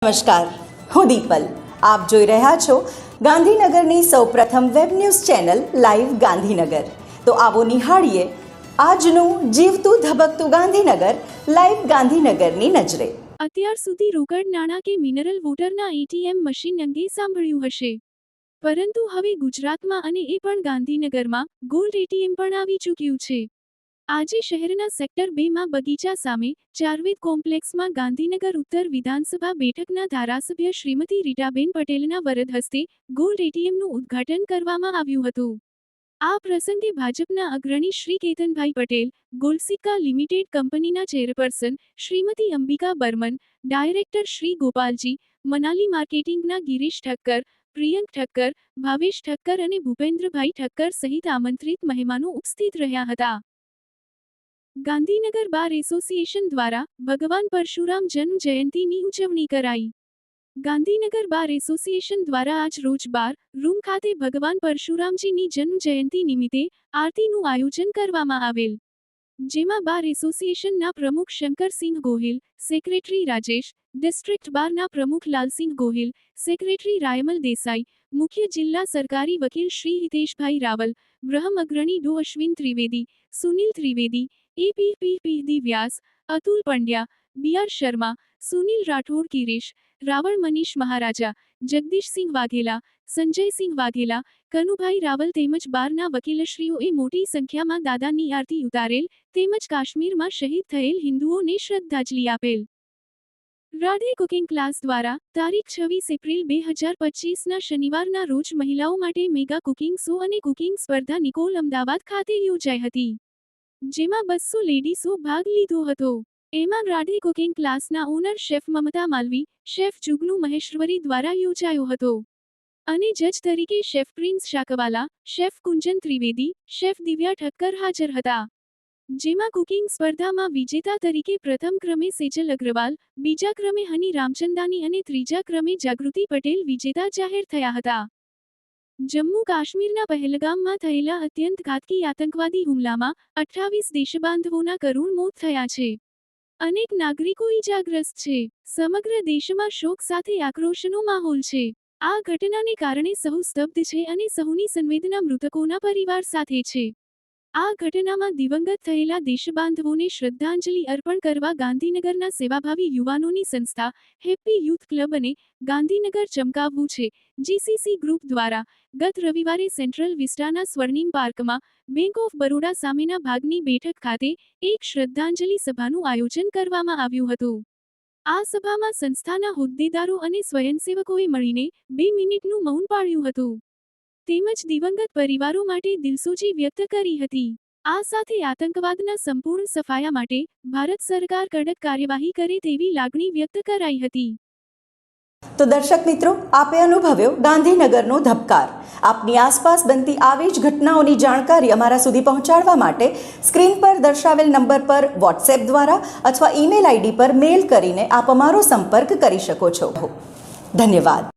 નમસ્કાર, હું દીપલ. આપ જોઈ રહ્યા છો ગાંધીનગરની સૌપ્રથમ web news channel live Gandhinagar. તો આવો નિહાળીએ આજનું જીવતું ધબકતું ગાંધીનગર લાઈવ ગાંધીનગરની નજરે. અત્યાર સુધી રોકડ નાણાં કે મિનરલ વોટરના એટીએમ મશીન અંગે સાંભળ્યું હશે, પરંતુ હવે ગુજરાતમાં અને એ પણ ગાંધીનગરમાં ગોલ્ડ એટીએમ પણ આવી ચૂક્યું છે. આજે શહેરના સેક્ટર 2માં બગીચા સામે ચારવેદ કોમ્પ્લેક્સમાં ગાંધીનગર ઉત્તર વિધાનસભા બેઠકના ધારાસભ્ય શ્રીમતી રીટાબેન પટેલના વરદ હસ્તે ગોલ્ડ એટીએમનું ઉદ્ઘાટન કરવામાં આવ્યું હતું. આ પ્રસંગે ભાજપના અગ્રણી શ્રી કેતનભાઈ પટેલ, ગોલ્ડસિક્કા લિમિટેડ કંપનીના ચેરપર્સન શ્રીમતી અંબિકા બર્મન, ડાયરેક્ટર શ્રી ગોપાલજી, મનાલી માર્કેટિંગના ગિરીશ ઠક્કર, પ્રિયંક ઠક્કર, ભાવેશ ઠક્કર અને ભૂપેન્દ્રભાઈ ઠક્કર સહિત આમંત્રિત મહેમાનો ઉપસ્થિત રહ્યા હતા. ગાંધીનગર બાર એસોસિએશન દ્વારા ભગવાન પરશુરામ જન્મ જયંતીની ઉજવણી કરાઈ. ગાંધીનગર બાર એસોસિએશન દ્વારા આજ રોજ બાર રૂમ ખાતે ભગવાન પરશુરામજીની જન્મ જયંતી નિમિત્તે આરતીનું આયોજન કરવામાં આવેલ, જેમાં બાર એસોસિએશનના પ્રમુખ શંકરસિંહ ગોહિલ, સેક્રેટરી રાજેશ, ડિસ્ટ્રિક્ટ બારના પ્રમુખ લાલસિંહ ગોહિલ, સેક્રેટરી રાયમલ દેસાઈ, મુખ્ય જિલ્લા સરકારી વકીલ શ્રી હિતેશભાઈ રાવલ, બ્રહ્મ અગ્રણી ડો અશ્વિન ત્રિવેદી, સુનિલ ત્રિવેદી, એપીપી વ્યાસ, અતુલ પંડ્યા, બીઆર શર્મા, સુનિલ રાઠોડ, કિરીશ રાવળ, મનીષ મહારાજા, જગદીશસિંહ વાઘેલા, સંજયસિંહ વાઘેલા, કનુભાઈ રાવલ તેમજ બારના વકીલશ્રીઓએ મોટી સંખ્યામાં દાદાની આરતી ઉતારેલ તેમજ કાશ્મીરમાં શહીદ થયેલ હિન્દુઓને શ્રદ્ધાંજલિ આપેલ. રાધે કુકિંગ ક્લાસ દ્વારા તારીખ 26 એપ્રિલ 2025ના શનિવારના રોજ મહિલાઓ માટે મેગા કુકિંગ શો અને કુકિંગ સ્પર્ધા નિકોલ અમદાવાદ ખાતે યોજાઈ હતી, જેમાં 200 લેડીઝો ભાગ લીધો હતો. એમાં રાધે કુકિંગ ક્લાસના ઓનર શેફ મમતા માલવી, શેફ જુગનુ મહેશ્વરી દ્વારા યોજાયો હતો અને જજ તરીકે chef prince શાકવાલા, chef Kunjan Trivedi, chef Divya Thakkar હાજર હતા. જેમાં કુકિંગ સ્પર્ધામાં વિજેતા તરીકે પ્રથમ ક્રમે સેજલ અગ્રવાલ, બીજા ક્રમે હની રામચંદાની અને ત્રીજા ક્રમે જાગૃતિ પટેલ વિજેતા જાહેર થયા હતા. જમ્મુ કાશ્મીરના પહેલગામમાં થયેલા અત્યંત ઘાતકી આતંકવાદી હુમલામાં 28 દેશબાંધવોના કરુણ મોત થયા છે. અનેક નાગરિકો ઈજાગ્રસ્ત છે. સમગ્ર દેશમાં શોક સાથે આક્રોશનો માહોલ છે. આ ઘટનાને કારણે સહુ સ્તબ્ધ છે અને સહુની સંવેદના મૃતકોના પરિવાર સાથે છે. આ ઘટનામાં દિવંગત થયેલા દેશબાંધવોને શ્રદ્ધાંજલિ અર્પણ કરવા ગાંધીનગરના સેવાભાવી યુવાનોની સંસ્થા હેપ્પી યુથ ક્લબ અને ગાંધીનગર ચમકાવવું છે જીસીસી ગ્રુપ દ્વારા ગત રવિવારે સેન્ટ્રલ વિસ્ટાના સ્વર્ણિમ પાર્કમાં બેંક ઓફ બરોડા સામેના ભાગની બેઠક ખાતે એક શ્રદ્ધાંજલિ સભાનું આયોજન કરવામાં આવ્યું હતું. આ સભામાં સંસ્થાના હોદ્દેદારો અને સ્વયંસેવકોએ મળીને 2 મિનિટનું મૌન પાળ્યું હતું તેમજ દિવંગત પરિવારો માટે દિલસોજી વ્યક્ત કરી હતી. આ સાથે આતંકવાદના સંપૂર્ણ સફાયા માટે ભારત સરકાર કડક કાર્યવાહી કરે તેવી લાગણી વ્યક્ત કરાઈ હતી. તો દર્શક મિત્રો, આપે અનુભવ્યો ગાંધીનગરનો ધબકાર. આપની આસપાસ બનતી આવી જ ઘટનાઓની જાણકારી અમારા સુધી પહોંચાડવા માટે સ્ક્રીન પર દર્શાવેલ નંબર પર વોટ્સએપ દ્વારા અથવા ઈમેલ આઈડી પર મેલ કરીને આપ અમારો સંપર્ક કરી શકો છો. ધન્યવાદ.